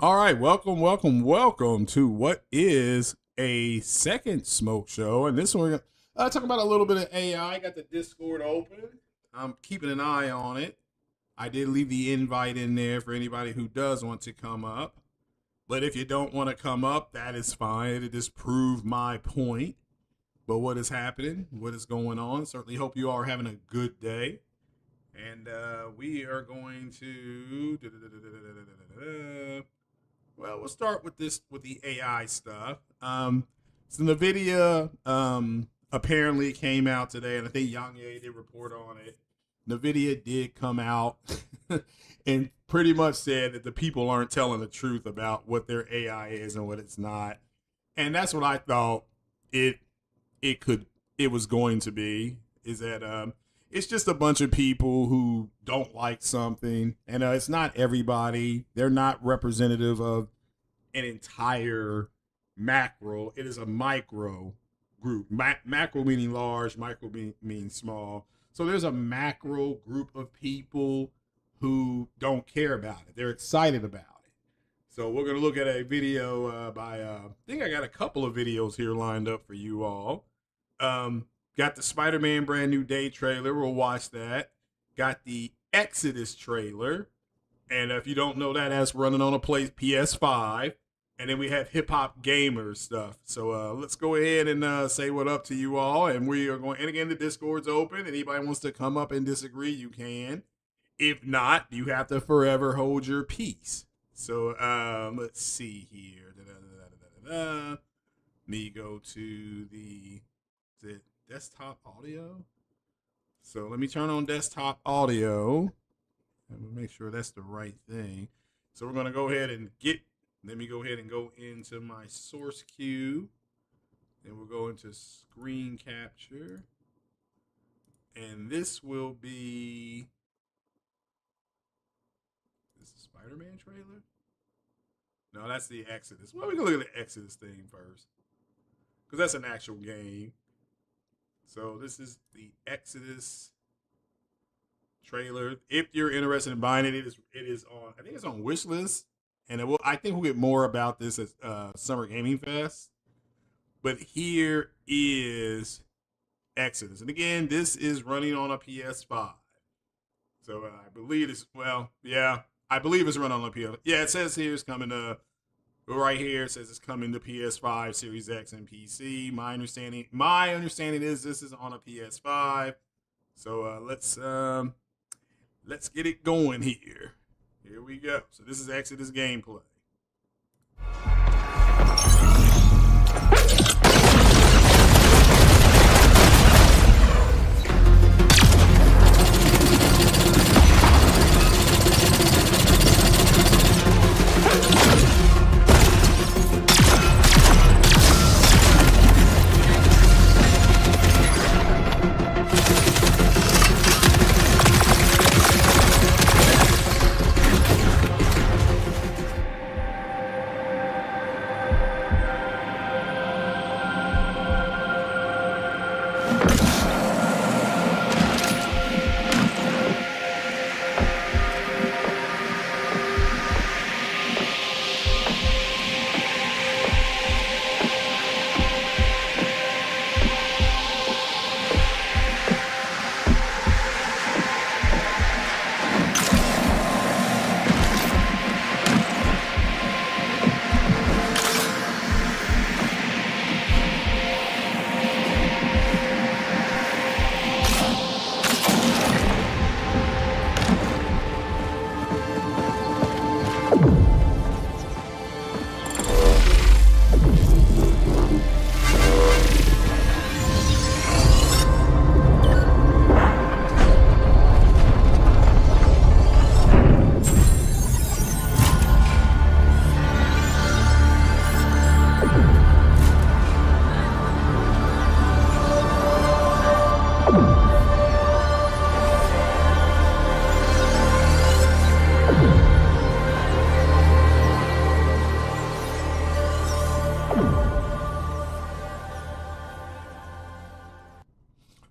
All right, welcome to what is a second smoke show, and this one we're gonna talk about a little bit of AI. Got the Discord open. I'm keeping an eye on it. I did leave the invite in there for anybody who does want to come up. But if you don't want to come up, that is fine. It just proved my point. But what is happening? What is going on? Certainly hope you all are having a good day. And we are going to well, we'll start with the AI stuff. So NVIDIA apparently came out today, and I think Yang Ye did report on it. NVIDIA did come out and pretty much said that the people aren't telling the truth about what their AI is and what it's not. And that's what I thought it it could it was going to be. Is that it's just a bunch of people who don't like something, and it's not everybody. They're not representative of an entire macro. It is a micro group. Macro meaning large, micro meaning small. So there's a macro group of people who don't care about it. They're excited about it. So we're gonna look at a video by. I think I got a couple of videos here lined up for you all. Got the Spider-Man brand new day trailer. We'll watch that. Got the Exodus trailer. And if you don't know that, that's running on a PS5. And then we have hip hop gamer stuff. So let's go ahead and say what up to you all. And we are going, and again, the Discord's open. Anybody wants to come up and disagree, you can. If not, you have to forever hold your peace. So let's see here. Let me go to the desktop audio. So let me turn on desktop audio and make sure that's the right thing. So we're going to go ahead and let me go ahead and go into my source queue, and we'll go into screen capture. And this will be this is Spider-Man trailer. No, that's the Exodus. Well, we can look at the Exodus thing first, because that's an actual game. So this is the Exodus trailer. If you're interested in buying it, it is on. I think it's on wishlist, and I think we'll get more about this at Summer Gaming Fest. But here is Exodus, and again, this is running on a PS5. So I believe it's I believe it's running on a PS. Yeah, it says here it's coming to. Right here it says it's coming to PS5, Series X, and PC. My understanding is this is on a PS5. So let's get it going here. Here we go. So this is Exodus gameplay.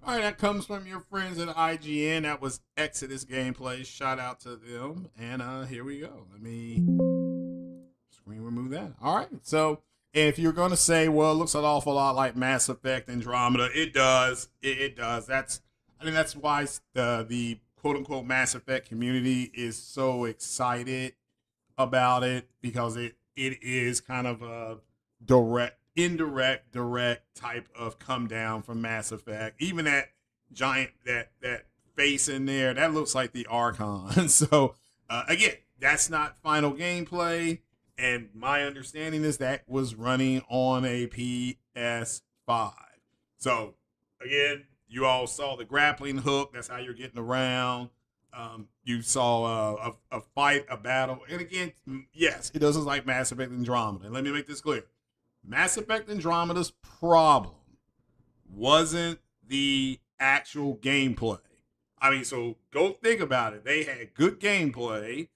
All right, that comes from your friends at IGN. That was Exodus gameplay. Shout out to them. And here we go. Let me We remove that. All right. So if you're going to say, well, it looks an awful lot like Mass Effect Andromeda, it does. It does. I think that's why the quote unquote Mass Effect community is so excited about it, because it is kind of a direct type of come down from Mass Effect. Even that giant that face in there, that looks like the Archon. So again, that's not final gameplay, and my understanding is that was running on a PS5. So again, you all saw the grappling hook. That's how you're getting around. You saw a fight, a battle. And again, yes, it does look like Mass Effect Andromeda. And let me make this clear. Mass Effect Andromeda's problem wasn't the actual gameplay. I mean, so go think about it. They had good gameplay.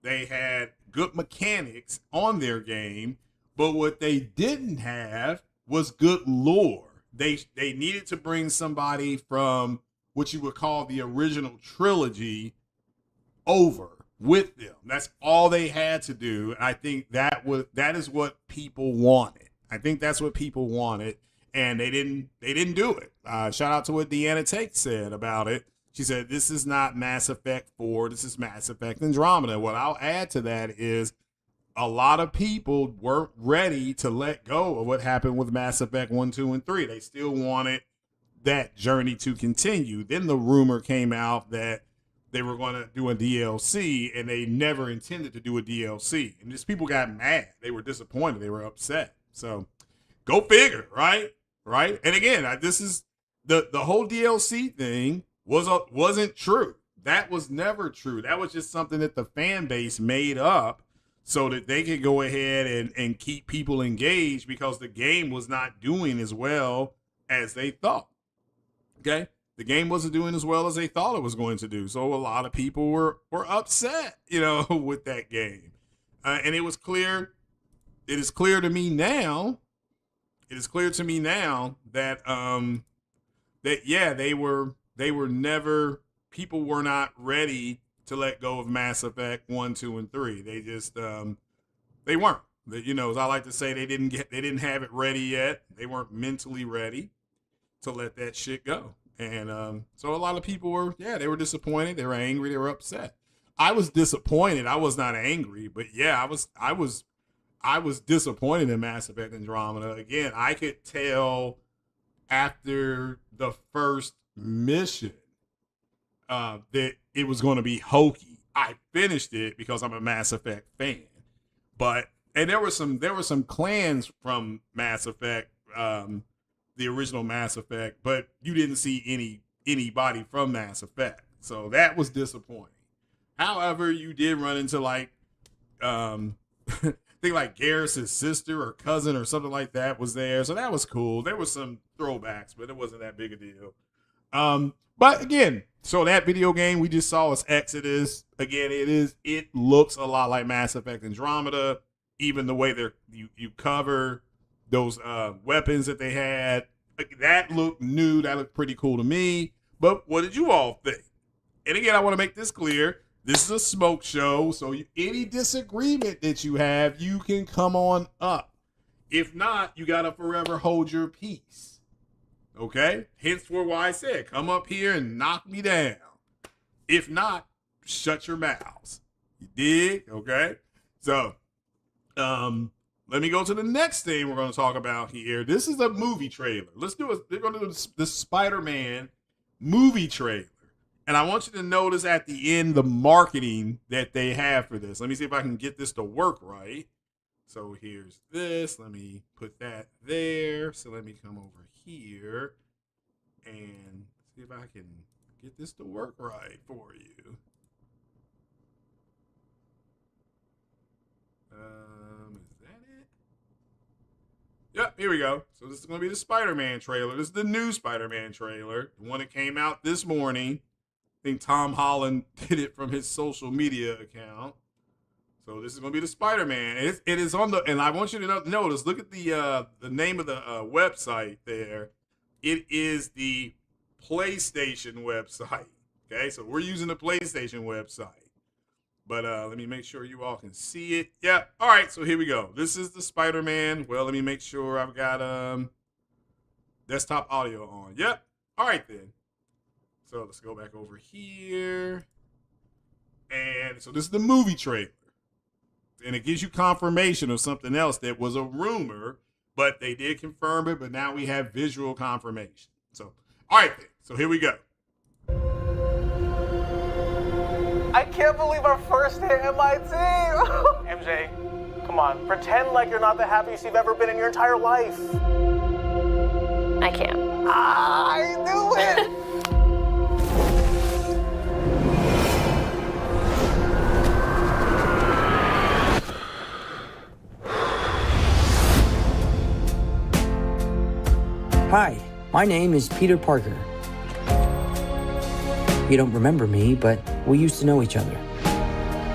They had good mechanics on their game. But what they didn't have was good lore. They needed to bring somebody from what you would call the original trilogy over with them. That's all they had to do. And I think that is what people wanted. I think that's what people wanted, and they didn't do it. Shout out to what Deanna Tate said about it. She said, this is not Mass Effect 4, this is Mass Effect Andromeda. What I'll add to that is a lot of people weren't ready to let go of what happened with Mass Effect 1, 2, and 3. They still wanted that journey to continue. Then the rumor came out that they were going to do a DLC, and they never intended to do a DLC. And just people got mad. They were disappointed. They were upset. So go figure, right? Right. And again, this is the whole DLC thing wasn't true. That was never true. That was just something that the fan base made up so that they could go ahead and keep people engaged, because the game was not doing as well as they thought. Okay. The game wasn't doing as well as they thought it was going to do. So a lot of people were upset, with that game. And it was clear. It is clear to me now. It is clear to me now that they were never, people were not ready to let go of Mass Effect 1, 2, and 3. They just they weren't. As I like to say, they didn't have it ready yet. They weren't mentally ready to let that shit go. And so a lot of people were disappointed. They were angry. They were upset. I was disappointed. I was not angry, but yeah, I was disappointed in Mass Effect Andromeda. Again, I could tell after the first mission that it was going to be hokey. I finished it because I'm a Mass Effect fan, and there were some clans from Mass Effect, the original Mass Effect, but you didn't see anybody from Mass Effect, so that was disappointing. However, you did run into I think like Garrus's sister or cousin or something like that was there, so that was cool. There was some throwbacks, but it wasn't that big a deal. But again, so that video game we just saw is Exodus. Again, it looks a lot like Mass Effect Andromeda. Even the way you cover those weapons that they had, that looked new. That looked pretty cool to me. But what did you all think? And again, I want to make this clear. This is a smoke show, so any disagreement that you have, you can come on up. If not, you got to forever hold your peace. Okay? Hence why I said, come up here and knock me down. If not, shut your mouths. You dig? Okay? So, let me go to the next thing we're going to talk about here. This is a movie trailer. They're going to do the Spider-Man movie trailer. And I want you to notice at the end the marketing that they have for this. Let me see if I can get this to work right. So here's this. Let me put that there. So let me come over here and see if I can get this to work right for you. Is that it? Yep, here we go. So this is going to be the Spider-Man trailer. This is the new Spider-Man trailer. The one that came out this morning. I think Tom Holland did it from his social media account. So this is going to be the Spider-Man. It is on the, and I want you to notice, look at the name of the website there. It is the PlayStation website. Okay, so we're using the PlayStation website. But let me make sure you all can see it. Yeah. All right. So here we go. This is the Spider-Man. Well, let me make sure I've got desktop audio on. Yep. All right then. So let's go back over here. And so this is the movie trailer. And it gives you confirmation of something else that was a rumor, but they did confirm it. But now we have visual confirmation. So, all right then. So here we go. I can't believe our first hit MIT. MJ, come on, pretend like you're not the happiest you've ever been in your entire life. I can't. I knew it. Hi, my name is Peter Parker. You don't remember me, but we used to know each other.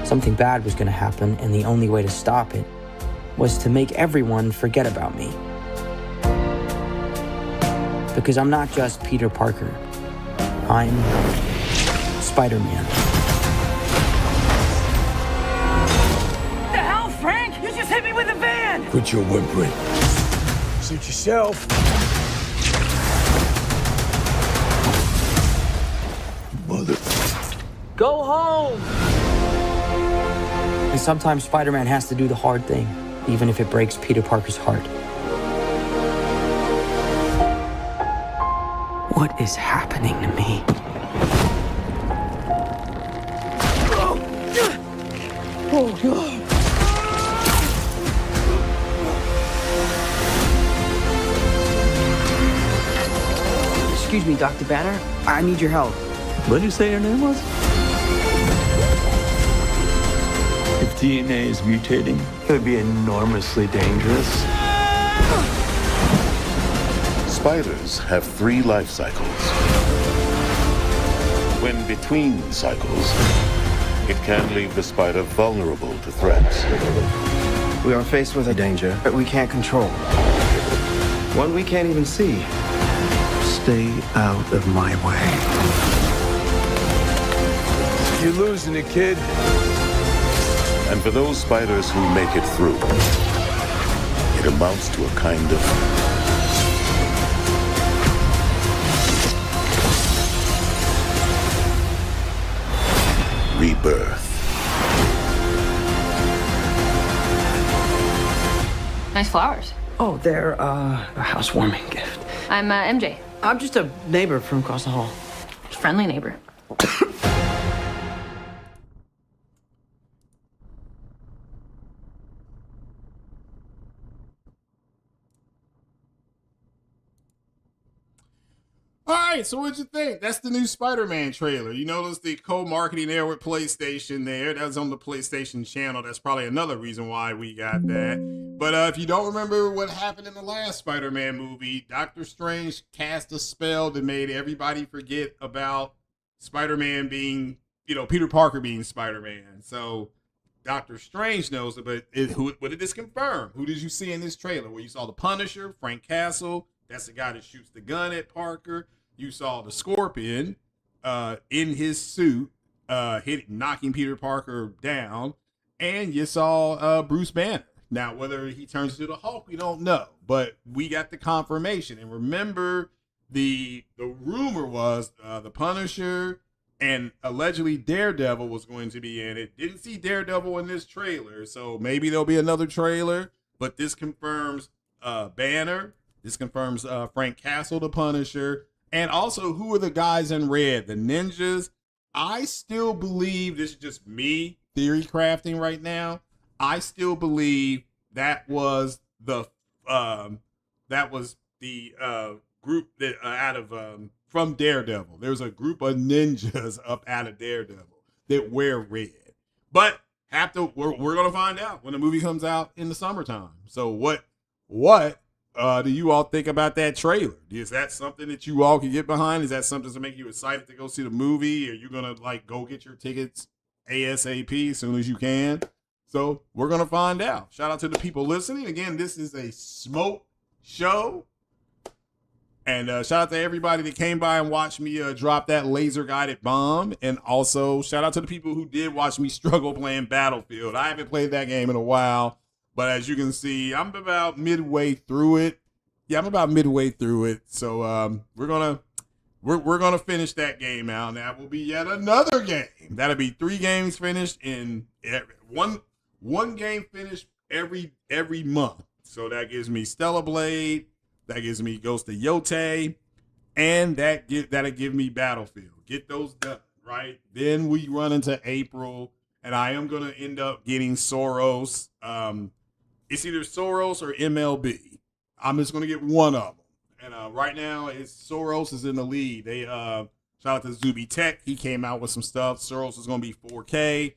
Something bad was going to happen, and the only way to stop it was to make everyone forget about me. Because I'm not just Peter Parker. I'm Spider-Man. The hell, Frank? You just hit me with a van! Quit your whimpering. Suit yourself. Mother. Go home! And sometimes Spider-Man has to do the hard thing, even if it breaks Peter Parker's heart. What is happening to me? Oh, God. Excuse me, Dr. Banner. I need your help. What did you say your name was? If DNA is mutating, it would be enormously dangerous. Spiders have 3 life cycles. When between cycles, it can leave the spider vulnerable to threats. We are faced with a danger that we can't control. One we can't even see. Stay out of my way. You're losing it, kid. And for those spiders who make it through, it amounts to a kind of rebirth. Nice flowers. Oh, they're a housewarming gift. I'm MJ, I'm just a neighbor from across the hall. friendly neighbor. All right, so what'd you think? That's the new Spider-Man trailer. You notice the co-marketing there with PlayStation there. That was on the PlayStation channel. That's probably another reason why we got that. But if you don't remember what happened in the last Spider-Man movie, Doctor Strange cast a spell that made everybody forget about Spider-Man being, Peter Parker being Spider-Man. So Doctor Strange knows it, but what did this confirm? Who did you see in this trailer? Where you saw the Punisher, Frank Castle. That's the guy that shoots the gun at Parker. You saw the Scorpion in his suit, knocking Peter Parker down. And you saw Bruce Banner. Now, whether he turns into the Hulk, we don't know. But we got the confirmation. And remember, the rumor was the Punisher and allegedly Daredevil was going to be in it. Didn't see Daredevil in this trailer, so maybe there'll be another trailer. But this confirms Banner. This confirms Frank Castle, the Punisher. And also, who are the guys in red? The ninjas. I still believe, this is just me theory crafting right now. I still believe that was the group that out of from Daredevil. There's a group of ninjas up out of Daredevil that wear red. But we're gonna find out when the movie comes out in the summertime. So what do you all think about that trailer? Is that something that you all can get behind? Is that something to make you excited to go see the movie? Are you gonna go get your tickets ASAP as soon as you can? So we're gonna find out. Shout out to the people listening. Again, this is a smoke show. And shout out to everybody that came by and watched me drop that laser guided bomb. And also shout out to the people who did watch me struggle playing Battlefield. I haven't played that game in a while, but as you can see, I'm about midway through it. Yeah, I'm about midway through it. So we're gonna finish that game out. And that will be yet another game. That'll be 3 games finished in one game finished every month. So that gives me Stellar Blade. That gives me Ghost of Yote, and that'll give me Battlefield. Get those done, right? Then we run into April, and I am going to end up getting Soros. It's either Soros or MLB. I'm just going to get one of them. And right now, Soros is in the lead. They shout out to Zuby Tech. He came out with some stuff. Soros is going to be 4K,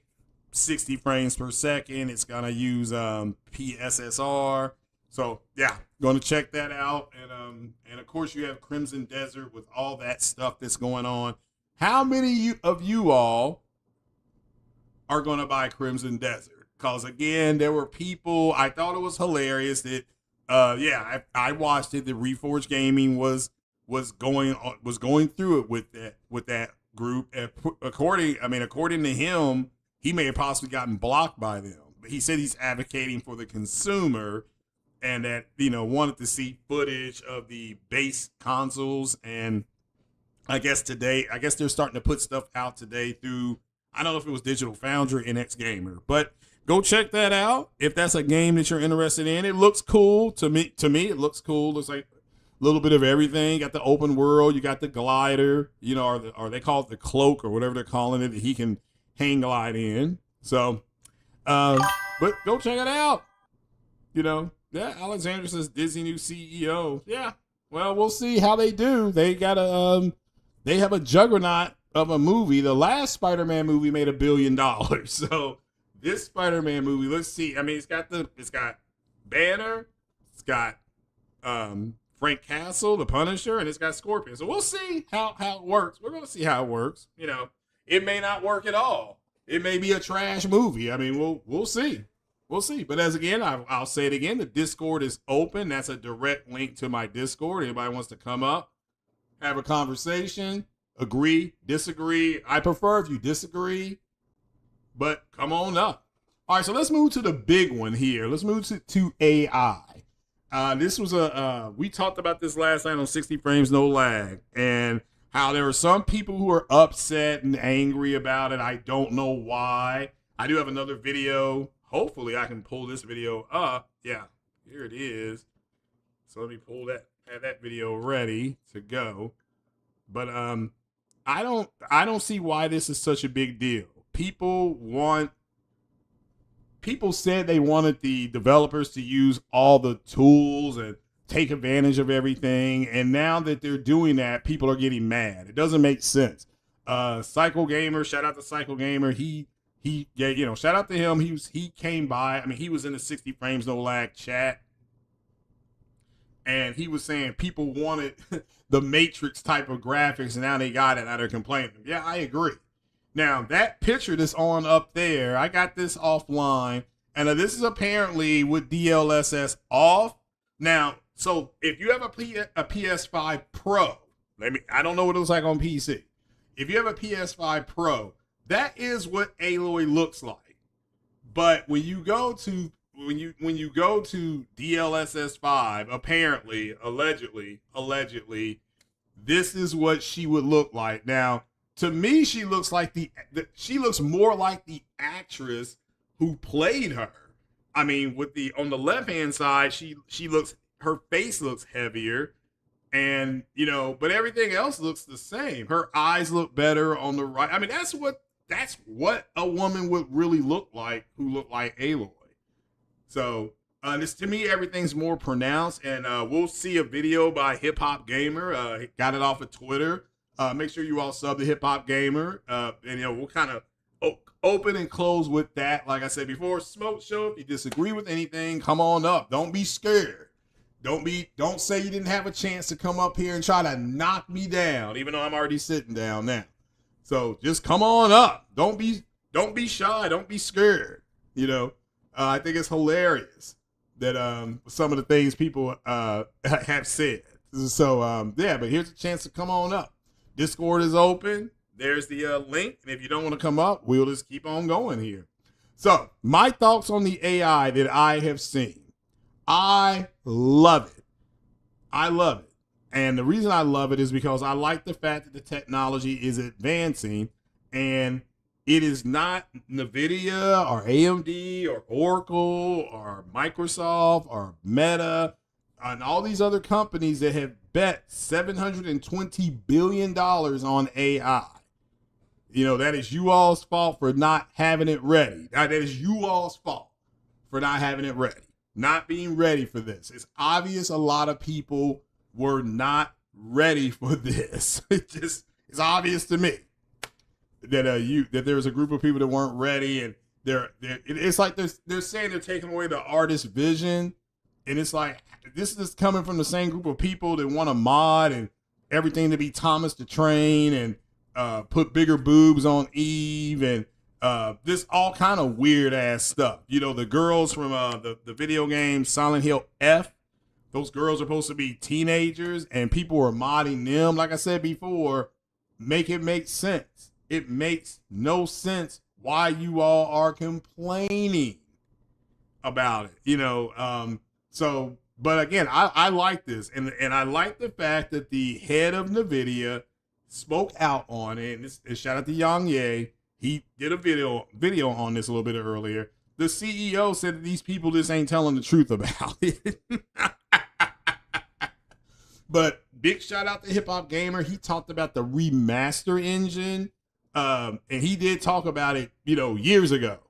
60 frames per second. It's going to use PSSR. So yeah, going to check that out, and of course you have Crimson Desert with all that stuff that's going on. How many of you all are going to buy Crimson Desert? Because again, there were people. I thought it was hilarious that I watched it. The Reforged Gaming was going through it with that group. And according to him, he may have possibly gotten blocked by them, but he said he's advocating for the consumer. And that, wanted to see footage of the base consoles. And I guess they're starting to put stuff out today through, I don't know if it was Digital Foundry or NX Gamer, but go check that out. If that's a game that you're interested in, it looks cool to me. It looks cool. Looks like a little bit of everything. You got the open world, you got the glider, or they call it the cloak or whatever they're calling it, that he can hang glide in. So, but go check it out. Yeah, Alexander says Disney new CEO. Yeah, well, we'll see how they do. They got they have a juggernaut of a movie. The last Spider-Man movie made $1 billion. So this Spider-Man movie, let's see. I mean, it's got Banner, it's got Frank Castle, the Punisher, and it's got Scorpion. So we'll see how it works. We're gonna see how it works. It may not work at all. It may be a trash movie. I mean, we'll see. We'll see. But I'll say it again. The Discord is open. That's a direct link to my Discord. Anybody wants to come up, have a conversation, agree, disagree. I prefer if you disagree, but come on up. All right, so let's move to the big one here. Let's move to AI. This was we talked about this last night on 60 Frames No Lag, and how there are some people who are upset and angry about it. I don't know why. I do have another video. Hopefully I can pull this video up. Yeah, here it is. So let me have that video ready to go. But I don't see why this is such a big deal. People said they wanted the developers to use all the tools and take advantage of everything, and now that they're doing that, people are getting mad. It doesn't make sense. Psycho Gamer, shout out to Psycho Gamer. Shout out to him. He came by. I mean, he was in the 60 Frames No Lag chat, and he was saying people wanted the Matrix type of graphics, and now they got it. Now they're complaining. Yeah, I agree. Now that picture that's on up there, I got this offline, and this is apparently with DLSS off. Now, so if you have a PS5 Pro, I don't know what it looks like on PC. If you have a PS5 Pro, that is what Aloy looks like. But when you go to DLSS 5, apparently, allegedly, this is what she would look like. Now, to me, she looks like she looks more like the actress who played her. I mean, on the left-hand side, her face looks heavier, and but everything else looks the same. Her eyes look better on the right. I mean, that's what a woman would really look like who looked like Aloy. So this, to me, everything's more pronounced, and we'll see a video by Hip Hop Gamer. Got it off of Twitter. Make sure you all sub to Hip Hop Gamer, and we'll kind of open and close with that. Like I said before, Smoke Show. If you disagree with anything, come on up. Don't be scared. Don't say you didn't have a chance to come up here and try to knock me down, even though I'm already sitting down now. So just come on up. Don't be shy. Don't be scared. I think it's hilarious that some of the things people have said. So yeah, but here's a chance to come on up. Discord is open. There's the link, and if you don't want to come up, we'll just keep on going here. So my thoughts on the AI that I have seen. I love it. I love it. And the reason I love it is because I like the fact that the technology is advancing, and it is not NVIDIA or AMD or Oracle or Microsoft or Meta and all these other companies that have bet $720 billion on AI. You know, that is you all's fault for not having it ready. That is you all's fault for not having it ready, not being ready for this. It's obvious a lot of people were not ready for this. It's obvious to me that that there was a group of people that weren't ready, and it's like they're saying they're taking away the artist's vision, and it's like this is coming from the same group of people that want to mod and everything to be Thomas the Train and put bigger boobs on Eve and this all kind of weird ass stuff. You know, the girls from the video game Silent Hill F, those girls are supposed to be teenagers, and people are modding them. Like I said before, make it make sense. It makes no sense why you all are complaining about it. You know, so but again, I like this, and I like the fact that the head of NVIDIA spoke out on it. And shout out to Yang Ye. He did a video on this a little bit earlier. The CEO said that these people just ain't telling the truth about it. But big shout out to Hip Hop Gamer. He talked about the remaster engine. And he did talk about it, you know, years ago.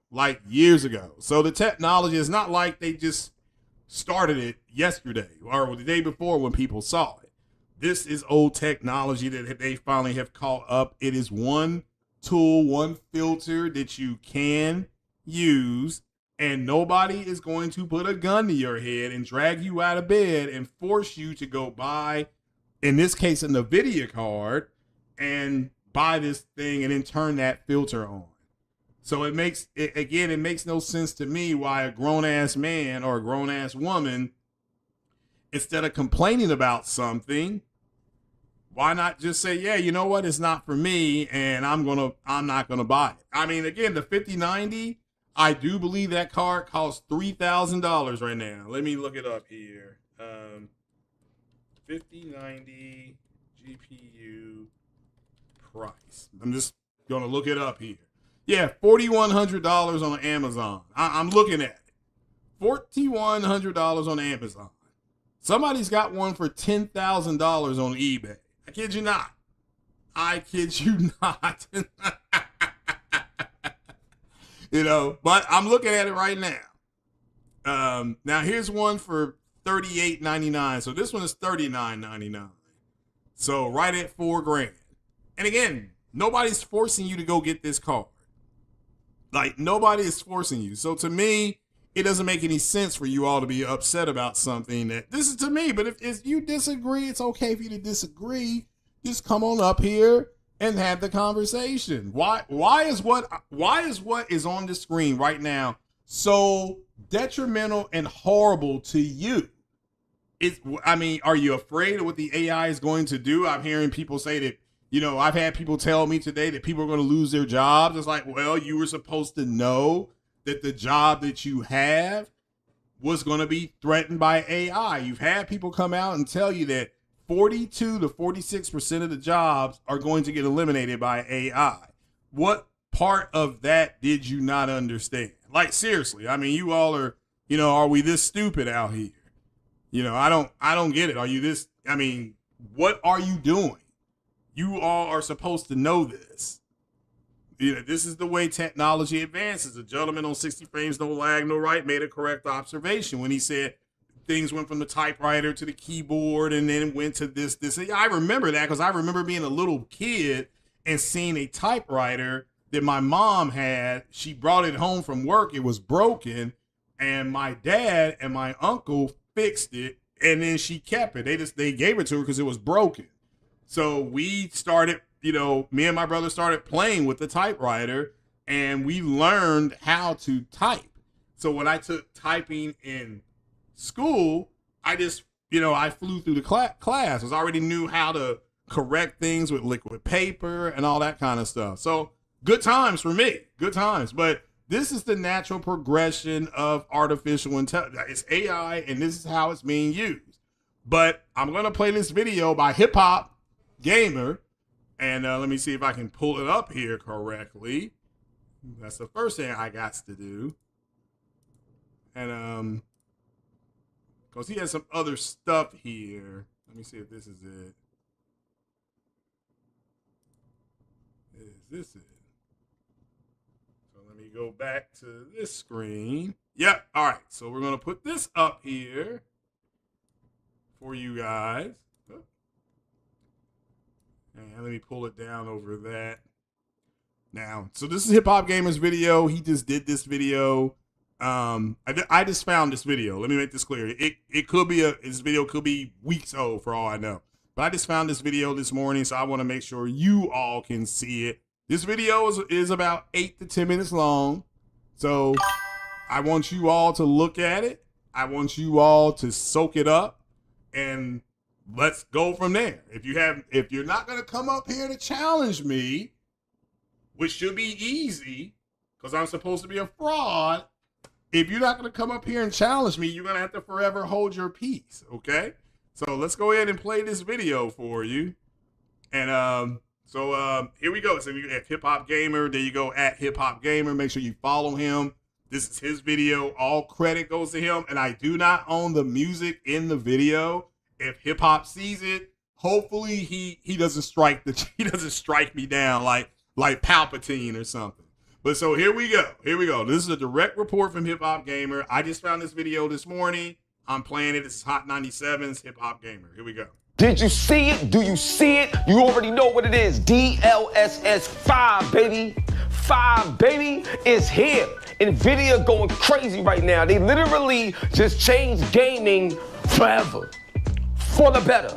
So the technology is not like they just started it yesterday or the day before when people saw it. This is old technology that they finally have caught up. It is one tool, one filter that you can use, and nobody is going to put a gun to your head and drag you out of bed and force you to go buy, in this case, a NVIDIA card and buy this thing and then turn that filter on. So it makes no sense to me why a grown-ass man or a grown-ass woman, instead of complaining about something, why not just say, yeah, you know what, it's not for me, and I'm not gonna buy it. I mean, again, the 5090, I do believe that card costs $3,000 right now. Let me look it up here. 5090 GPU price. I'm just gonna look it up here. Yeah, $4,100 on Amazon. I'm looking at it. $4,100 on Amazon. Somebody's got one for $10,000 on eBay. I kid you not. You know, but I'm looking at it right now. Now here's one for $38.99. So this one is $39.99. So right at $4,000. And again, nobody's forcing you to go get this card. Like, nobody is forcing you. So to me, it doesn't make any sense for you all to be upset about something that this is to me. But if you disagree, it's okay for you to disagree. Just come on up here and have the conversation. Why is what is on the screen right now so detrimental and horrible to you? Are you afraid of what the AI is going to do? I'm hearing people say that, you know, I've had people tell me today that people are going to lose their jobs. It's like, well, you were supposed to know that the job that you have was going to be threatened by AI. You've had people come out and tell you that 42 to 46% of the jobs are going to get eliminated by AI. What part of that did you not understand? Like, seriously, I mean, you all are, you know, are we this stupid out here? You know, I don't get it. Are you this? I mean, what are you doing? You all are supposed to know this. You know, this is the way technology advances. The gentleman on 60 Frames No Lag No Right made a correct observation when he said things went from the typewriter to the keyboard and then went to this. I remember that because I remember being a little kid and seeing a typewriter that my mom had. She brought it home from work. It was broken, and my dad and my uncle fixed it, and then she kept it. They gave it to her because it was broken. So we started, you know, me and my brother started playing with the typewriter, and we learned how to type. So when I took typing in school, I just I flew through the class. I already knew how to correct things with liquid paper and all that kind of stuff. So good times for me, good times. But this is the natural progression of artificial intelligence. It's AI, and this is how it's being used. But I'm going to play this video by Hip Hop Gamer. And let me see if I can pull it up here correctly. That's the first thing I got to do. And because he has some other stuff here. Let me see if this is it. Is this it? So let me go back to this screen. Yep. All right. So we're going to put this up here for you guys. And let me pull it down over that. Now, so this is Hip Hop Gamer's video. He just did this video. I just found this video. Let me make this clear. It could be this video could be weeks old for all I know. But I just found this video this morning, so I want to make sure you all can see it. This video is about 8 to 10 minutes long. So I want you all to look at it. I want you all to soak it up, and let's go from there. If you're not going to come up here to challenge me, which should be easy because I'm supposed to be a fraud, if you're not going to come up here and challenge me, you're going to have to forever hold your peace, okay? So let's go ahead and play this video for you. And so here we go. So you at Hip Hop Gamer, there you go, at Hip Hop Gamer. Make sure you follow him. This is his video. All credit goes to him. And I do not own the music in the video. If Hip Hop sees it, hopefully he doesn't strike me down like Palpatine or something. But so here we go. This is a direct report from Hip Hop Gamer. I just found this video this morning. I'm playing it. It's Hot 97's Hip Hop Gamer. Here we go. Did you see it? Do you see it? You already know what it is. DLSS 5, baby. 5, baby, is here. NVIDIA going crazy right now. They literally just changed gaming forever. For the better.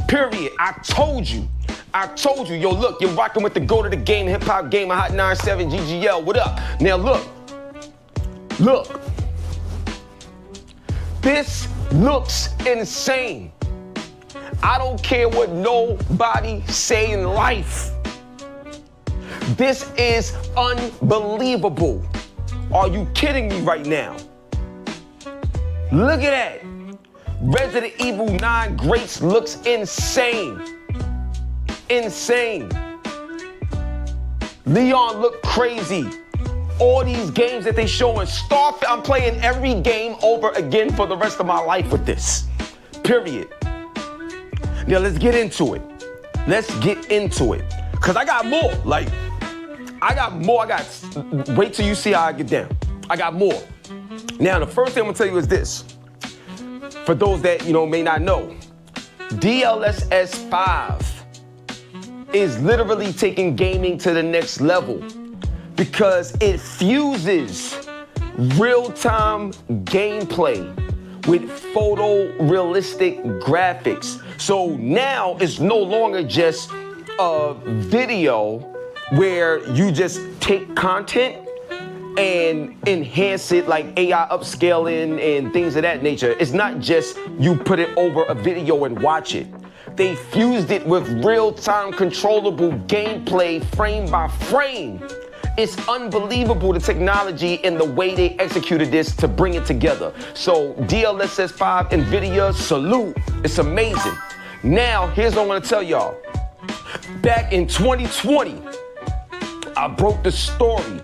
Period. I told you. Yo, look, you're rocking with the go to the game, Hip Hop Gamer, Hot 97 GGL. What up? Now look. This looks insane. I don't care what nobody say in life. This is unbelievable. Are you kidding me right now? Look at that. Resident Evil 9 Grace looks insane. Insane. Leon look crazy. All these games that they showing, Starfield, I'm playing every game over again for the rest of my life with this. Period. Now let's get into it. Cause I got more. Wait till you see how I get down. I got more. Now the first thing I'm gonna tell you is this. For those that may not know, DLSS 5 is literally taking gaming to the next level because it fuses real-time gameplay with photorealistic graphics. So now it's no longer just a video where you just take content and enhance it like AI upscaling and things of that nature. It's not just you put it over a video and watch it. They fused it with real-time controllable gameplay frame by frame. It's unbelievable, the technology and the way they executed this to bring it together. So DLSS 5, NVIDIA, salute. It's amazing. Now, here's what I'm gonna tell y'all. Back in 2020, I broke the story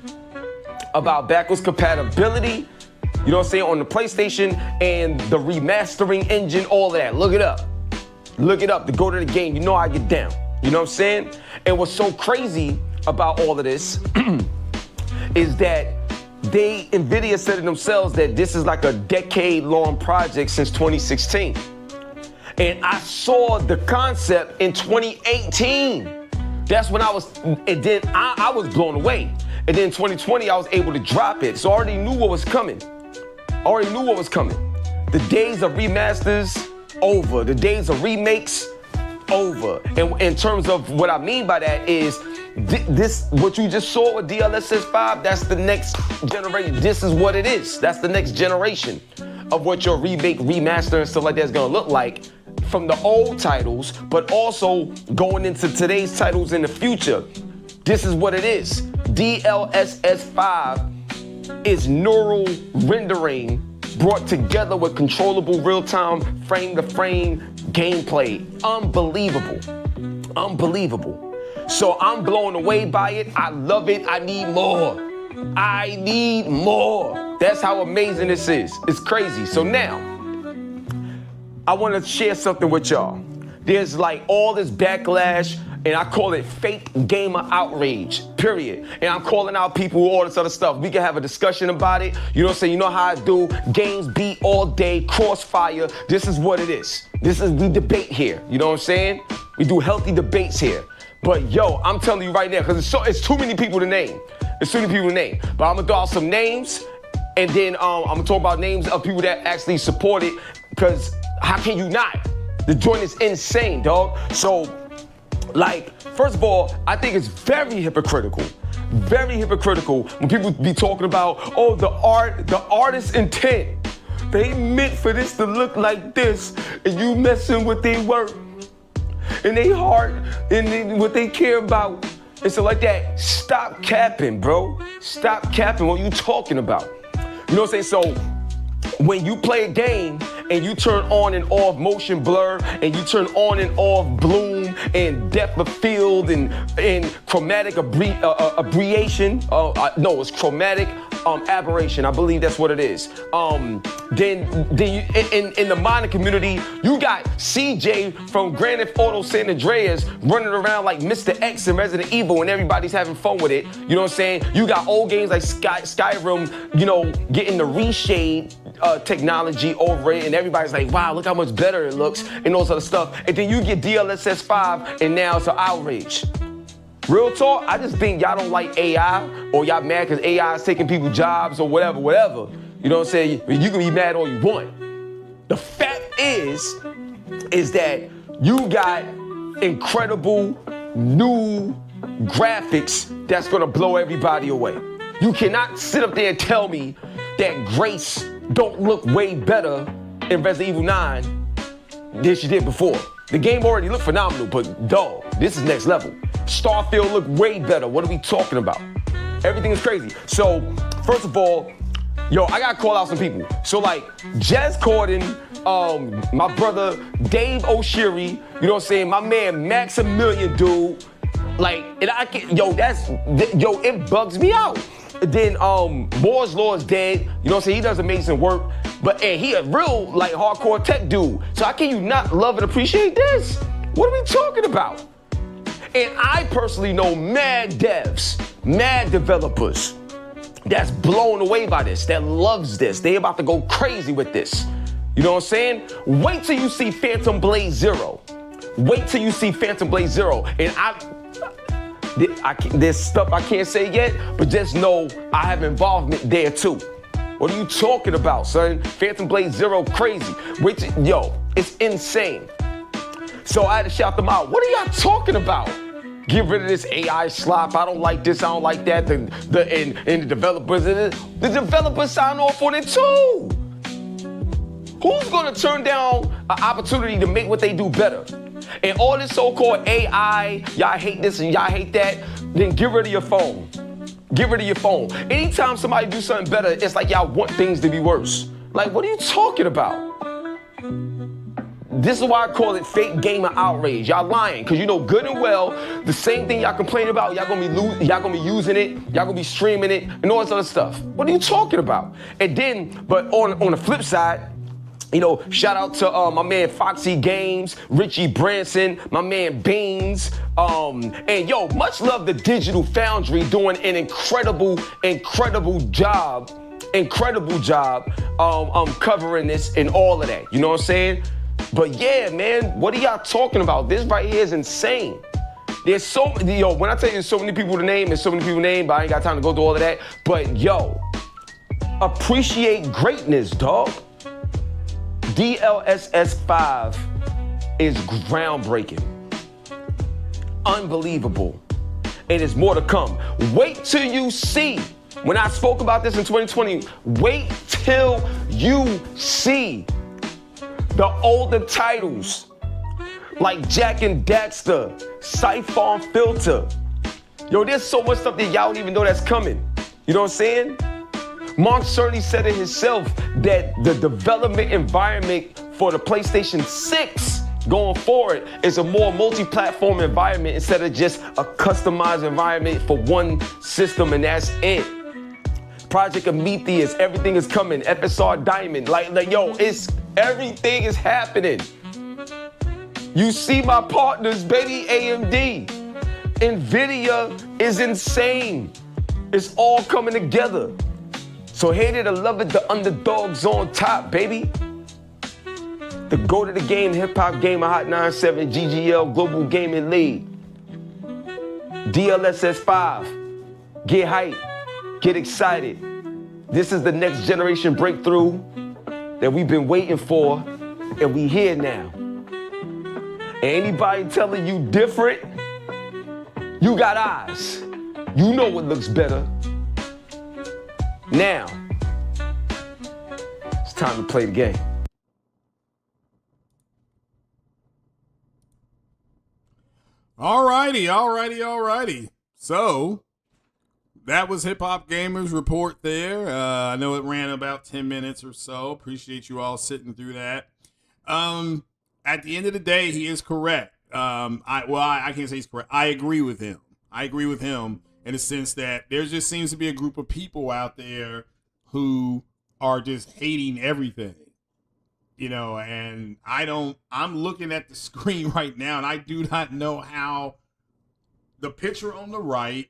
about backwards compatibility, you know what I'm saying, on the PlayStation and the remastering engine, all of that. Look it up. To go to the game, you know I get down. You know what I'm saying? And what's so crazy about all of this is that NVIDIA said it themselves that this is like a decade-long project since 2016. And I saw the concept in 2018. That's when I was blown away. And then in 2020, I was able to drop it. So I already knew what was coming. The days of remasters, over. The days of remakes, over. And in terms of what I mean by that is, this, what you just saw with DLSS 5, that's the next generation. This is what it is. That's the next generation of what your remake, remaster, and stuff like that is gonna look like from the old titles, but also going into today's titles in the future. This is what it is. DLSS 5 is neural rendering brought together with controllable real-time frame-to-frame gameplay. Unbelievable. Unbelievable. So I'm blown away by it. I love it. I need more. I need more. That's how amazing this is. It's crazy. So now, I want to share something with y'all. There's like all this backlash, and I call it fake gamer outrage, period. And I'm calling out people, all this other stuff. We can have a discussion about it. You know what I'm saying? You know how I do. Games beat all day, crossfire. This is what it is. We debate here. You know what I'm saying? We do healthy debates here. But yo, I'm telling you right now, because it's too many people to name. It's too many people to name. But I'm gonna throw out some names, and then I'm gonna talk about names of people that actually support it, because how can you not? The joint is insane, dog. So, like, first of all, I think it's very hypocritical when people be talking about, oh, the artist's intent. They meant for this to look like this, and you messing with their work, and they heart, and what they care about, and so like that. Stop capping, bro. Stop capping. What you talking about? You know what I'm saying? So, when you play a game and you turn on and off motion blur, and you turn on and off bloom and depth of field and chromatic aberration, no, it's chromatic aberration. I believe that's what it is. Then you, in the mining community, you got CJ from Grand Theft Auto San Andreas running around like Mr. X in Resident Evil, and everybody's having fun with it. You know what I'm saying? You got old games like Skyrim, you know, getting the reshade technology over it, and everybody's like, wow, look how much better it looks, and all this other stuff. And then you get DLSS 5, and now it's an outrage. Real talk, I just think y'all don't like AI, or y'all mad because AI is taking people's jobs, or whatever. You know what I'm saying? You can be mad all you want. The fact is that you got incredible new graphics that's gonna blow everybody away. You cannot sit up there and tell me that Grace don't look way better in Resident Evil 9 than she did before. The game already looked phenomenal, but dog, this is next level. Starfield looked way better. What are we talking about? Everything is crazy. So, first of all, yo, I gotta call out some people. So like, Jez Corden, my brother Dave Oshiri, you know what I'm saying? My man Maximilian, dude. Like, and I can't, it bugs me out. Then Moore's Law is dead. You know what I'm saying? He does amazing work. And he a real like hardcore tech dude. So how can you not love and appreciate this? What are we talking about? And I personally know mad devs, mad developers that's blown away by this, that loves this. They about to go crazy with this. You know what I'm saying? Wait till you see Phantom Blade Zero. Wait till you see Phantom Blade Zero. And there's stuff I can't say yet, but just know I have involvement there too. What are you talking about, son? Phantom Blade Zero, crazy. Yo, it's insane. So I had to shout them out. What are y'all talking about? Get rid of this AI slop. I don't like this, I don't like that. And the developers sign off on it too. Who's gonna turn down an opportunity to make what they do better? And all this so-called AI, y'all hate this and y'all hate that, then get rid of your phone. Get rid of your phone. Anytime somebody do something better, it's like y'all want things to be worse. Like, what are you talking about? This is why I call it fake gamer outrage. Y'all lying, because you know good and well, the same thing y'all complain about, y'all gonna be using it, y'all gonna be streaming it, and all this other stuff. What are you talking about? And then, but on the flip side, you know, shout out to my man Foxy Games, Richie Branson, my man Beans, and yo, much love to Digital Foundry doing an incredible job covering this and all of that. You know what I'm saying? But yeah, man, what are y'all talking about? This right here is insane. There's when I tell you there's so many people to name, but I ain't got time to go through all of that. But yo, appreciate greatness, dog. DLSS 5 is groundbreaking. Unbelievable. And there's more to come. Wait till you see When I spoke about this in 2020, wait till you see the older titles like Jack and Daxter, Siphon Filter. Yo, there's so much stuff that y'all don't even know that's coming. You know what I'm saying? Mark Cerny said it himself that the development environment for the PlayStation 6 going forward is a more multi-platform environment instead of just a customized environment for one system and that's it. Project Prometheus, everything is coming. FSR Diamond, like yo, everything is happening. You see my partners, baby, AMD. NVIDIA is insane. It's all coming together. So hate it or love it, the underdog's on top, baby. The GOAT of the game, Hip Hop Gamer Hot 97, GGL Global Gaming League. DLSS 5. Get hype. Get excited. This is the next generation breakthrough that we've been waiting for, and we here now. Anybody telling you different, you got eyes. You know what looks better. Now, it's time to play the game. Alrighty. So, that was Hip Hop Gamers Report there. I know it ran about 10 minutes or so. Appreciate you all sitting through that. At the end of the day, he is correct. I can't say he's correct. I agree with him. In the sense that there just seems to be a group of people out there who are just hating everything. You know, and I'm looking at the screen right now and I do not know how the picture on the right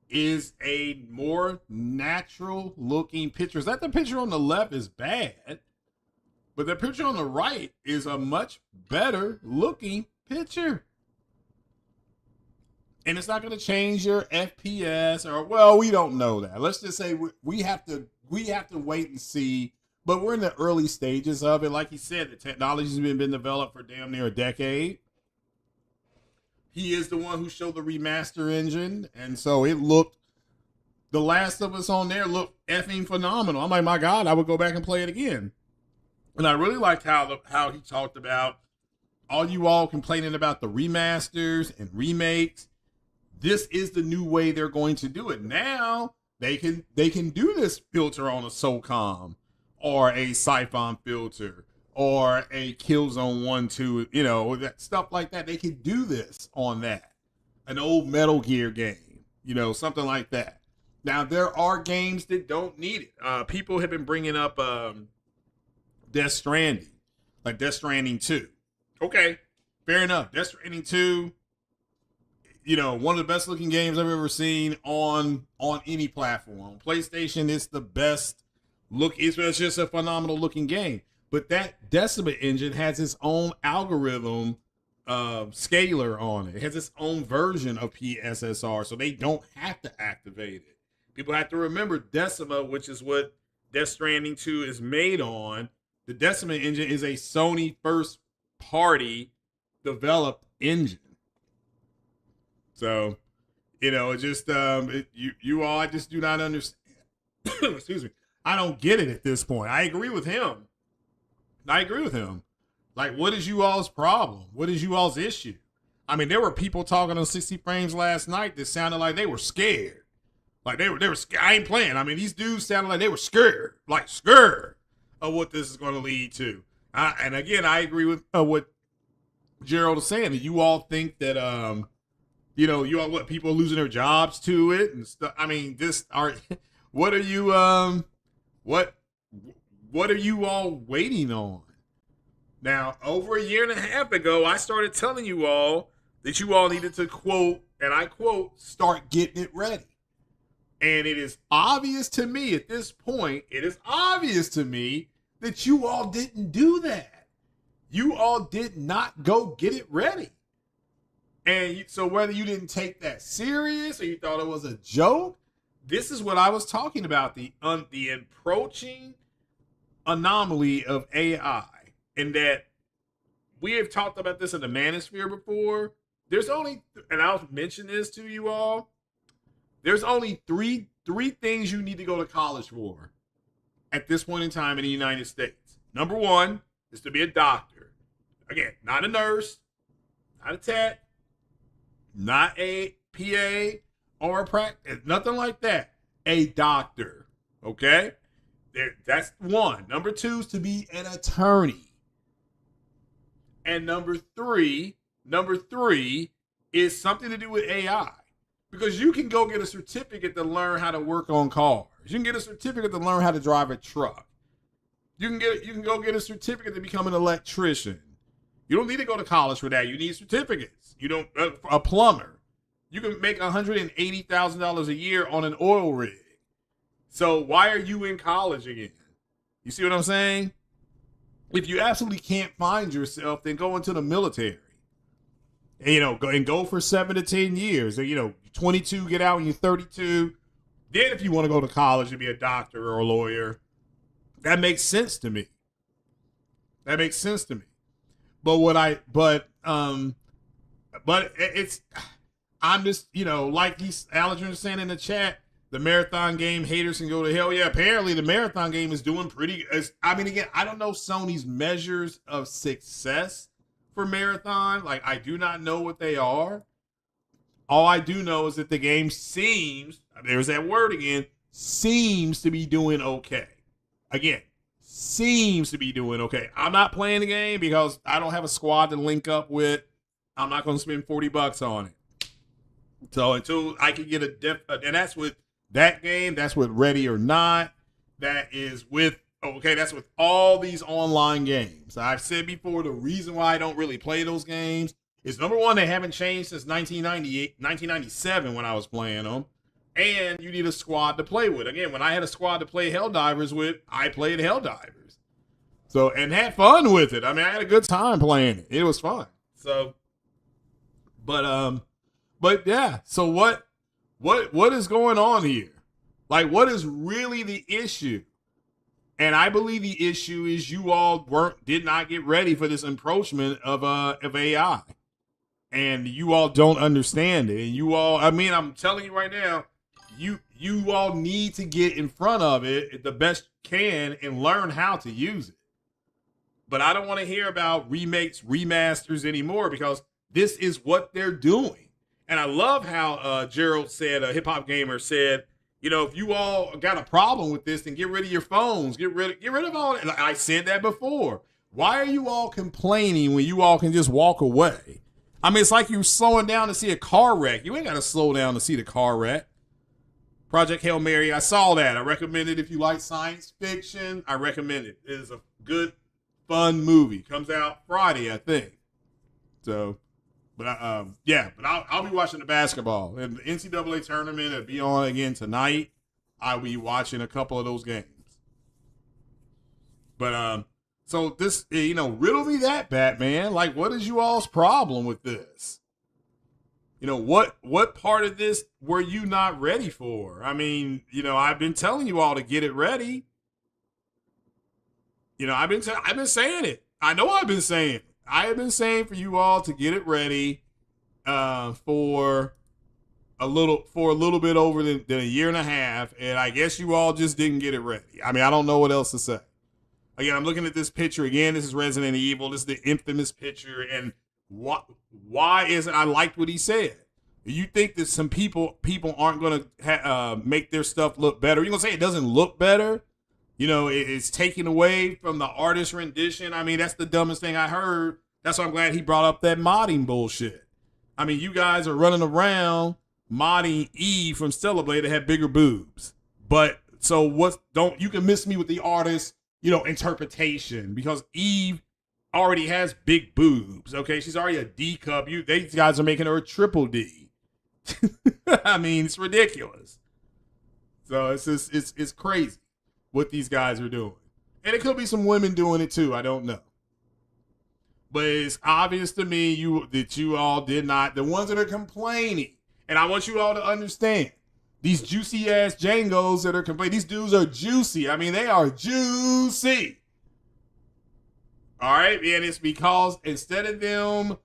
is a more natural looking picture. Is that the picture on the left is bad, but the picture on the right is a much better looking picture. And it's not going to change your FPS or, well, we don't know that. Let's just say we have to wait and see. But we're in the early stages of it. Like he said, the technology's been developed for damn near a decade. He is the one who showed the remaster engine. And so it looked, The Last of Us on there looked effing phenomenal. I'm like, my God, I would go back and play it again. And I really liked how he talked about all you all complaining about the remasters and remakes. This is the new way they're going to do it. Now they can do this filter on a SOCOM or a Siphon filter or a Killzone 1, 2, you know, that stuff like that. They can do this on that. An old Metal Gear game, you know, something like that. Now there are games that don't need it. People have been bringing up Death Stranding, like Death Stranding 2. Okay, fair enough. Death Stranding 2, you know, one of the best looking games I've ever seen on any platform. On PlayStation, it's the best look. It's just a phenomenal looking game. But that Decima engine has its own algorithm scaler on it. It has its own version of PSSR, so they don't have to activate it. People have to remember Decima, which is what Death Stranding 2 is made on. The Decima engine is a Sony first party developed engine. So, you know, it just you all, I just do not understand. Excuse me. I don't get it at this point. I agree with him. Like, what is you all's problem? What is you all's issue? I mean, there were people talking on 60 frames last night that sounded like they were scared. Like they were scared. I ain't playing. I mean, these dudes sounded like they were scared of what this is going to lead to. And again, I agree with what Gerald is saying, that you all think that, you know, you all, what, people are losing their jobs to it and stuff. I mean, what are you, what are you all waiting on? Now, over a year and a half ago, I started telling you all that you all needed to quote, and I quote, start getting it ready. And it is obvious to me at this point, that you all didn't do that. You all did not go get it ready. And so whether you didn't take that serious or you thought it was a joke, this is what I was talking about, the approaching anomaly of AI. And that we have talked about this in the Manosphere before. There's only, and I'll mention this to you all, There's only three things you need to go to college for at this point in time in the United States. Number one is to be a doctor. Again, not a nurse, not a tech, not a PA or a practice, nothing like that. A doctor, okay? That's one. Number two is to be an attorney. And number three is something to do with AI. Because you can go get a certificate to learn how to work on cars. You can get a certificate to learn how to drive a truck. You can go get a certificate to become an electrician. You don't need to go to college for that. You need certificates. You don't a plumber. You can make $180,000 a year on an oil rig. So why are you in college again? You see what I'm saying? If you absolutely can't find yourself, then go into the military. And, go for 7 to 10 years. And, 22, get out when you're 32. Then if you want to go to college and be a doctor or a lawyer, that makes sense to me. But I'm just, like Allergen was saying in the chat, the marathon game haters can go to hell. Yeah, apparently the marathon game is doing pretty. Again, I don't know Sony's measures of success for marathon. Like, I do not know what they are. All I do know is that the game there's that word again, seems to be doing okay. Again, seems to be doing okay. I'm not playing the game because I don't have a squad to link up with. I'm not going to spend $40 on it. So until I can get and that's with that game, that's with Ready or Not. That's with all these online games. I've said before, the reason why I don't really play those games is, number one, they haven't changed since 1997 when I was playing them. And you need a squad to play with. Again, when I had a squad to play Helldivers with, I played Helldivers. So, and had fun with it. I mean, I had a good time playing it. It was fun. So, but yeah. So what is going on here? Like, what is really the issue? And I believe the issue is you all did not get ready for this encroachment of AI. And you all don't understand it. And you all, I'm telling you right now, you all need to get in front of it the best you can and learn how to use it. But I don't want to hear about remakes, remasters anymore, because this is what they're doing. And I love how Gerald said, a hip hop gamer said, if you all got a problem with this, then get rid of your phones, get rid of all that. I said that before. Why are you all complaining when you all can just walk away? I mean, it's like you're slowing down to see a car wreck. You ain't got to slow down to see the car wreck. Project Hail Mary, I saw that. I recommend it if you like science fiction. I recommend it. It is a good, fun movie. Comes out Friday, I think. So, but I'll be watching the basketball. And the NCAA tournament will be on again tonight. I'll be watching a couple of those games. But, so this, riddle me that, Batman. Like, what is you all's problem with this? What part of this were you not ready for? I mean, I've been telling you all to get it ready. I've been saying it. I know I've been saying it. I have been saying for you all to get it ready for a little bit over than a year and a half, and I guess you all just didn't get it ready. I mean, I don't know what else to say. Again, I'm looking at this picture again. This is Resident Evil. This is the infamous picture, and why isn't I liked what he said? You think that some people aren't going to make their stuff look better? You're going to say it doesn't look better? It's taken away from the artist rendition. I mean, that's the dumbest thing I heard. That's why I'm glad he brought up that modding bullshit. I mean, you guys are running around modding Eve from Stellar Blade to have bigger boobs. But so you can miss me with the artist, interpretation, because Eve already has big boobs. Okay, she's already a D cup. These guys are making her a triple D. I mean, it's ridiculous. So it's crazy what these guys are doing, and it could be some women doing it too. I don't know, but it's obvious to me that you all did not. The ones that are complaining, and I want you all to understand. These juicy ass Jangos that are complaining, these dudes are juicy. I mean, they are juicy. All right, and it's because instead of them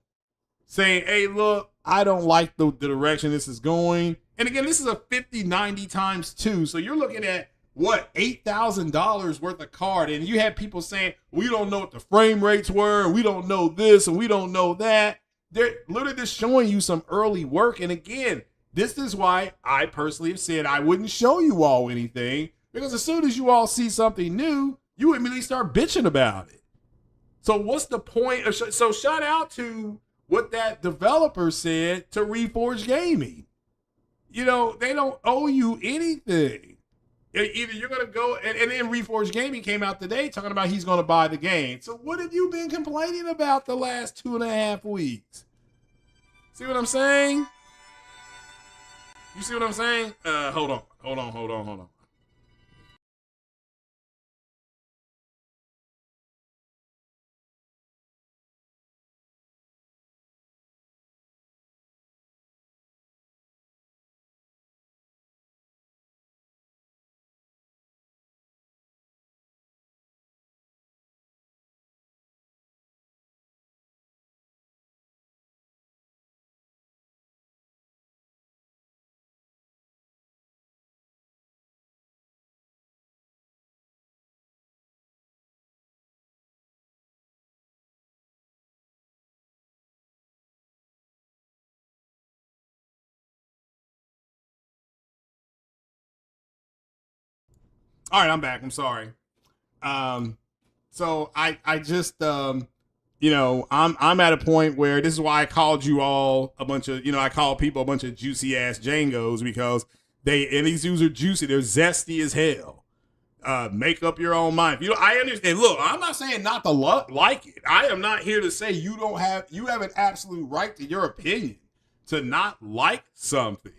saying, hey, look, I don't like the direction this is going, And again, this is a 5090 times 2. So you're looking at what, $8,000 worth of card. And you had people saying, we don't know what the frame rates were, and we don't know this, and we don't know that. They're literally just showing you some early work. And again, this is why I personally have said I wouldn't show you all anything, because as soon as you all see something new, you immediately start bitching about it. So what's the point? So shout out to what that developer said to Reforge Gaming. You know, they don't owe you anything. Either you're going to go, and then Reforge Gaming came out today talking about he's going to buy the game. So what have you been complaining about the last 2.5 weeks? See what I'm saying? You see what I'm saying? Hold on. All right, I'm back. I'm sorry. So I just you know, I'm at a point where this is why I called you all a bunch of, you know, I call people a bunch of juicy ass Jangos, because these dudes are juicy. They're zesty as hell. Make up your own mind. You know, I understand. Look, I'm not saying not to like it. I am not here to say you have an absolute right to your opinion to not like something.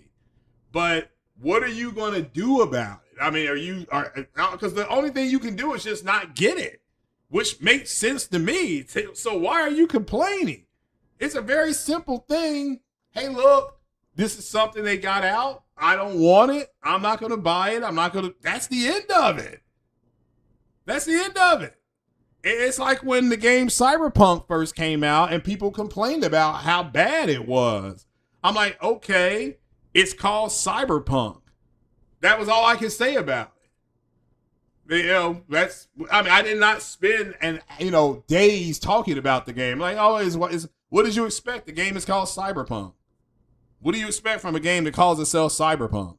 But what are you going to do about it? I mean, because the only thing you can do is just not get it, which makes sense to me. So why are you complaining? It's a very simple thing. Hey, look, this is something they got out. I don't want it. I'm not going to buy it. That's the end of it. That's the end of it. It's like when the game Cyberpunk first came out and people complained about how bad it was. I'm like, okay, it's called Cyberpunk. That was all I could say about it. You know, I did not spend days talking about the game. Like, what did you expect? The game is called Cyberpunk. What do you expect from a game that calls itself Cyberpunk?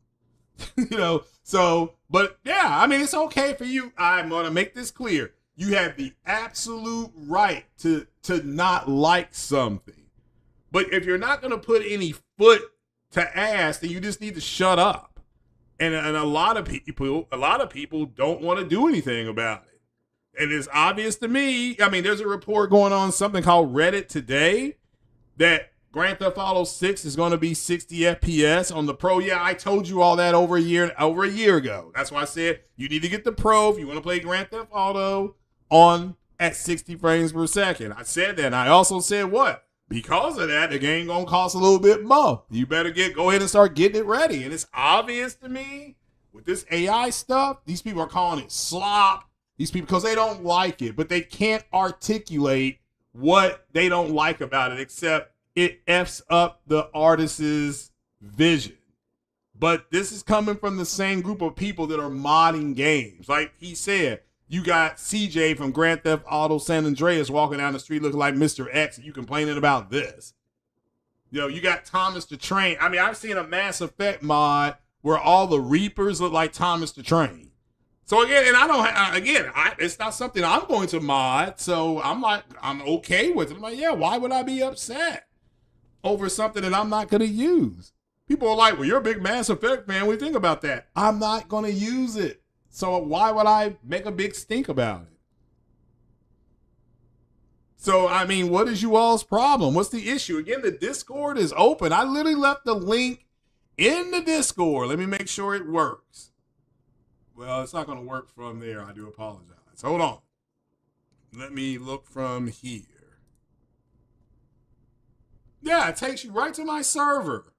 But yeah, I mean, it's okay for you. I'm going to make this clear. You have the absolute right to not like something. But if you're not going to put any foot to ass, then you just need to shut up. And a lot of people don't want to do anything about it. And it's obvious to me. I mean, there's a report going on something called Reddit today that Grand Theft Auto 6 is going to be 60 FPS on the Pro. Yeah, I told you all that over a year ago. That's why I said you need to get the Pro if you want to play Grand Theft Auto at 60 frames per second. I said that. And I also said what? Because of that, the game gonna cost a little bit more. You better go ahead and start getting it ready. And it's obvious to me with this AI stuff, these people are calling it slop. These people, because they don't like it, but they can't articulate what they don't like about it, except it F's up the artist's vision. But this is coming from the same group of people that are modding games. Like he said, you got CJ from Grand Theft Auto San Andreas walking down the street looking like Mr. X, and you complaining about this. You know, you got Thomas the Train. I mean, I've seen a Mass Effect mod where all the Reapers look like Thomas the Train. So again, and it's not something I'm going to mod. So I'm okay with it. I'm like, yeah, why would I be upset over something that I'm not going to use? People are like, well, you're a big Mass Effect fan. What do you think about that? I'm not going to use it. So why would I make a big stink about it? So, I mean, what is you all's problem? What's the issue? Again, the Discord is open. I literally left the link in the Discord. Let me make sure it works. Well, it's not going to work from there. I do apologize. Hold on. Let me look from here. Yeah, it takes you right to my server.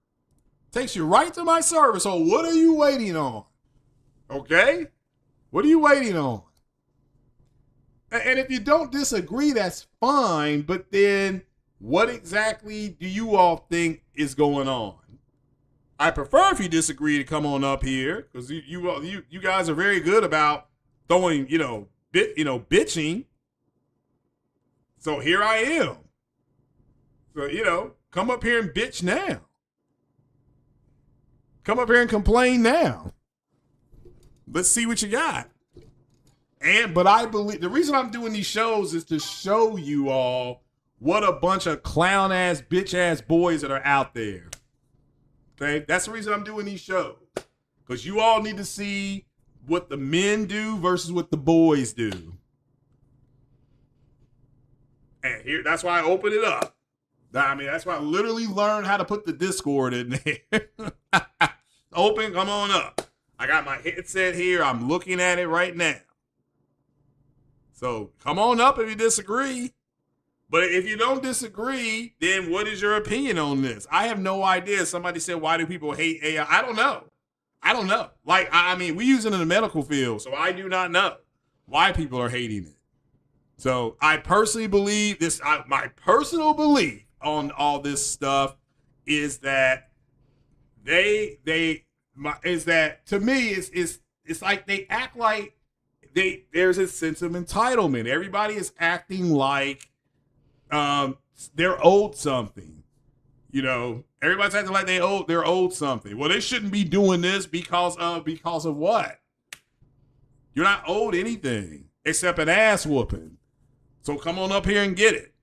So what are you waiting on? Okay? What are you waiting on? And if you don't disagree, that's fine. But then what exactly do you all think is going on? I prefer if you disagree to come on up here because you guys are very good about throwing, bitching. So here I am. So, come up here and bitch now. Come up here and complain now. Let's see what you got. But I believe the reason I'm doing these shows is to show you all what a bunch of clown ass, bitch ass boys that are out there. Okay, that's the reason I'm doing these shows, because you all need to see what the men do versus what the boys do. And here, that's why I open it up. I mean, that's why I literally learned how to put the Discord in there. Open, come on up. I got my headset here. I'm looking at it right now. So come on up if you disagree. But if you don't disagree, then what is your opinion on this? I have no idea. Somebody said, why do people hate AI? I don't know. Like, I mean, we use it in the medical field, so I do not know why people are hating it. So I personally believe this, my personal belief on all this stuff is that to me, it's like they act like there's a sense of entitlement. Everybody is acting like they're owed something. Everybody's acting like they're owed something. Well, they shouldn't be doing this because of what? You're not owed anything except an ass whooping. So come on up here and get it.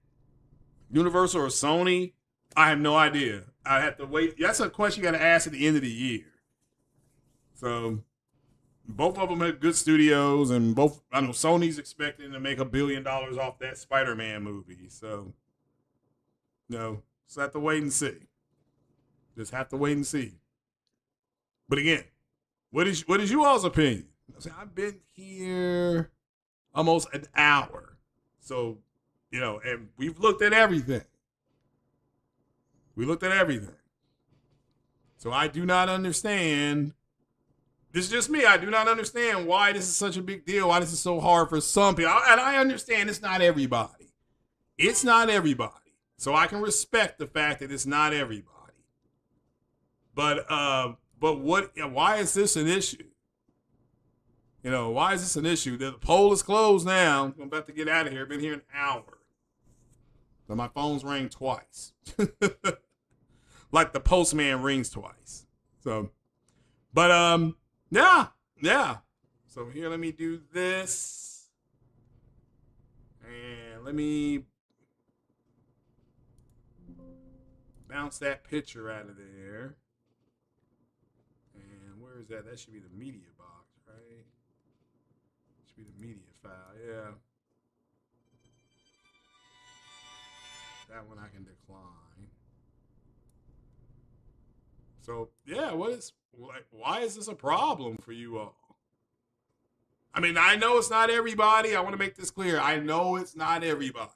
Universal or Sony? I have no idea. I have to wait. That's a question you got to ask at the end of the year. So both of them have good studios, and I know Sony's expecting to make $1 billion off that Spider-Man movie. So, just have to wait and see. Just have to wait and see. But again, what is you all's opinion? I've been here almost an hour. So, and we've looked at everything. We looked at everything. So I do not understand. This is just me. I do not understand why this is such a big deal, why this is so hard for some people. And I understand it's not everybody. It's not everybody. So I can respect the fact that it's not everybody. But why is this an issue? Why is this an issue? The poll is closed now. I'm about to get out of here. I've been here an hour. So my phone's rang twice. Like the postman rings twice. So, but yeah. So here, let me do this. And let me bounce that picture out of there. And where is that? That should be the media box, right? Should be the media file, yeah. That one I can decline. So yeah, why is this a problem for you all? I mean, I know it's not everybody. I want to make this clear. I know it's not everybody.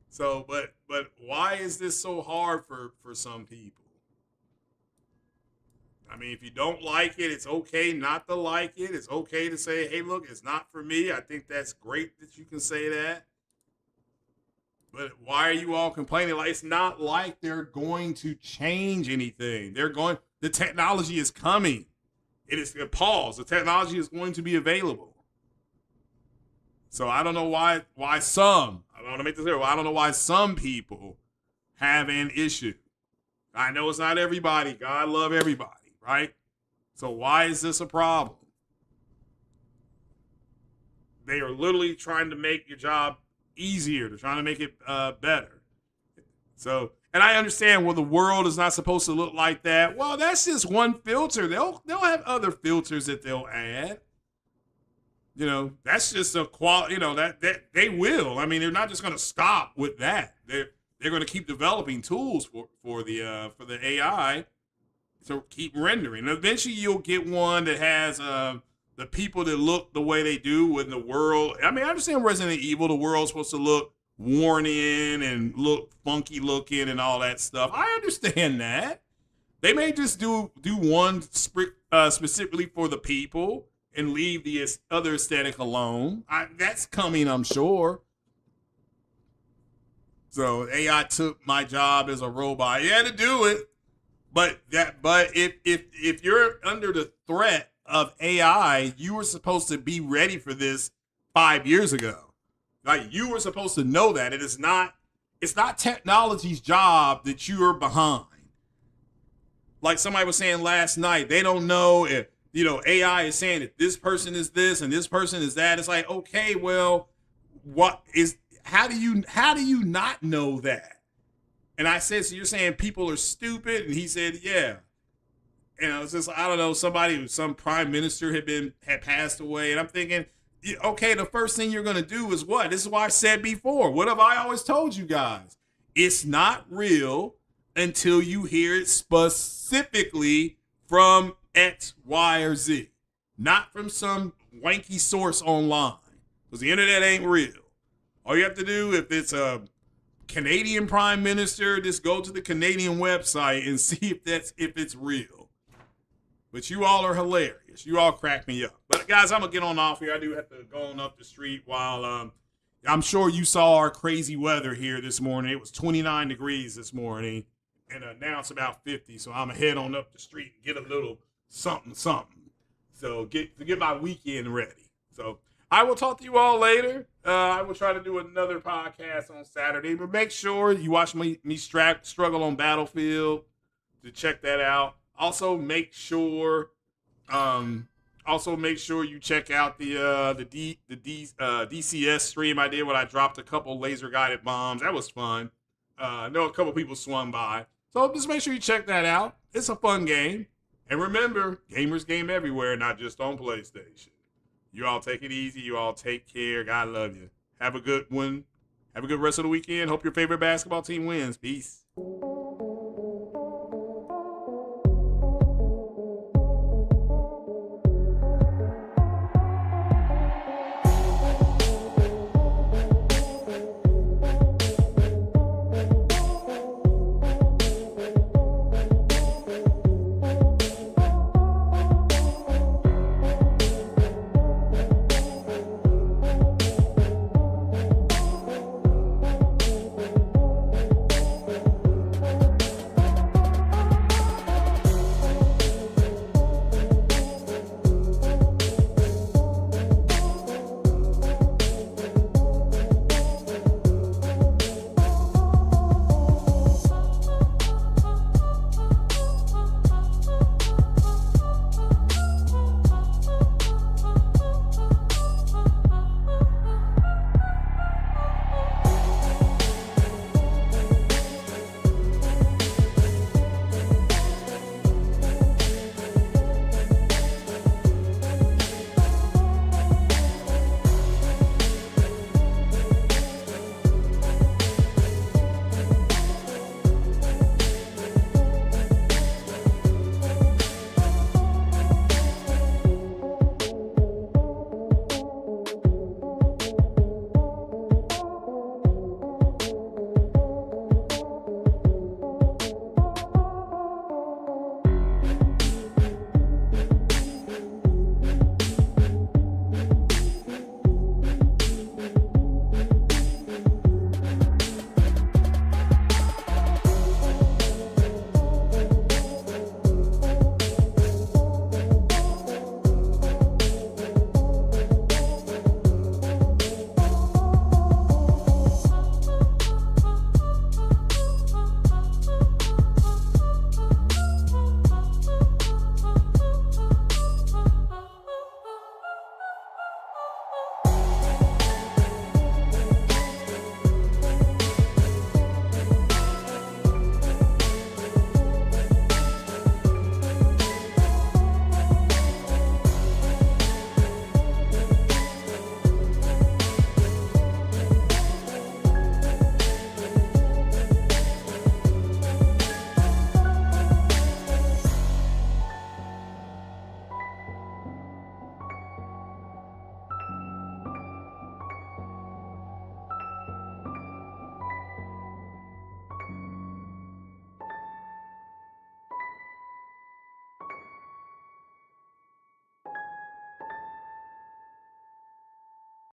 So, but why is this so hard for some people? I mean, if you don't like it, it's okay not to like it. It's okay to say, hey, look, it's not for me. I think that's great that you can say that. But why are you all complaining? Like, it's not like they're going to change anything. The technology is coming. It is a pause. The technology is going to be available. So I don't know why some, I want to make this clear, I don't know why some people have an issue. I know it's not everybody. God love everybody, right? So why is this a problem? They are literally trying to make your job easier. They're trying to make it better. So, and I understand, well, the world is not supposed to look like that. Well, that's just one filter. They'll have other filters that they'll add. That's just a quality. That they will. I mean, they're not just going to stop with that. They're going to keep developing tools for the AI to keep rendering. And eventually, you'll get one that has the people that look the way they do in the world. I mean, I understand Resident Evil. The world's supposed to look worn in and look funky looking and all that stuff. I understand that. They may just do one specifically for the people and leave the other aesthetic alone. That's coming, I'm sure. So AI took my job as a robot. You had to do it. But if you're under the threat of AI, you were supposed to be ready for this 5 years ago. Like, you were supposed to know that. It's not technology's job that you are behind. Like somebody was saying last night, they don't know if, AI is saying that this person is this and this person is that. It's like, okay, well, how do you not know that? And I said, so you're saying people are stupid? And he said, yeah. And I was just, I don't know, some prime minister had passed away. And I'm thinking, okay, the first thing you're going to do is what? This is why I said before. What have I always told you guys? It's not real until you hear it specifically from X, Y, or Z. Not from some wanky source online. Because the internet ain't real. All you have to do, if it's a Canadian prime minister, just go to the Canadian website and see if it's real. But you all are hilarious. You all crack me up. But guys, I'm gonna get on off here. I do have to go on up the street while I'm sure you saw our crazy weather here this morning. It was 29 degrees this morning, and now it's about 50. So I'm gonna head on up the street and get a little something. So get my weekend ready. So I will talk to you all later. I will try to do another podcast on Saturday, but make sure you watch me struggle on Battlefield to check that out. Also, make sure you check out the DCS stream I did when I dropped a couple laser guided bombs. That was fun. I know a couple people swung by, so just make sure you check that out. It's a fun game, and remember, gamers game everywhere, not just on PlayStation. You all take it easy. You all take care. God love you. Have a good one. Have a good rest of the weekend. Hope your favorite basketball team wins. Peace.